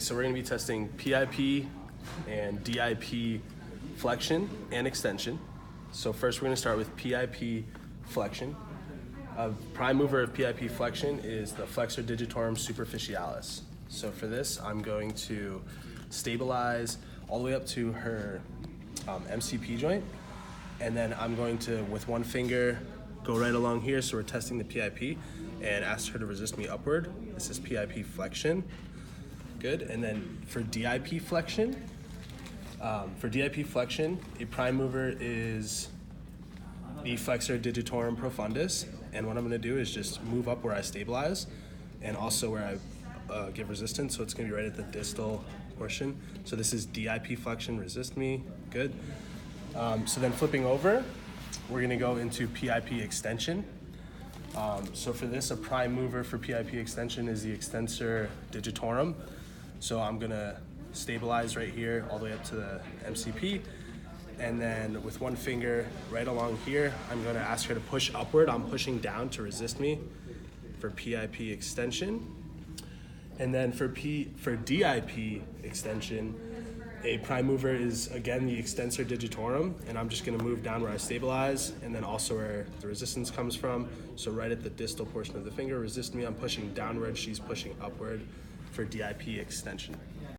So we're going to be testing PIP and DIP flexion and extension. So first we're going to start with PIP flexion. A prime mover of PIP flexion is the flexor digitorum superficialis. So for this, I'm going to stabilize all the way up to her MCP joint, and then I'm going to, with one finger, go right along here. So we're testing the PIP and ask her to resist me upward. This is PIP flexion. Good. And then for DIP flexion, a prime mover is the flexor digitorum profundus. And what I'm going to do is just move up where I stabilize and also where I give resistance. So it's going to be right at the distal portion. So this is DIP flexion, resist me. Good. So then flipping over, we're going to go into PIP extension. So for this, a prime mover for PIP extension is the extensor digitorum. So I'm gonna stabilize right here all the way up to the MCP. And then with one finger right along here, I'm gonna ask her to push upward. I'm pushing down to resist me for PIP extension. And then for DIP extension, a prime mover is again the extensor digitorum, and I'm just gonna move down where I stabilize and then also where the resistance comes from. So right at the distal portion of the finger, resist me, I'm pushing downward, she's pushing upward for DIP extension.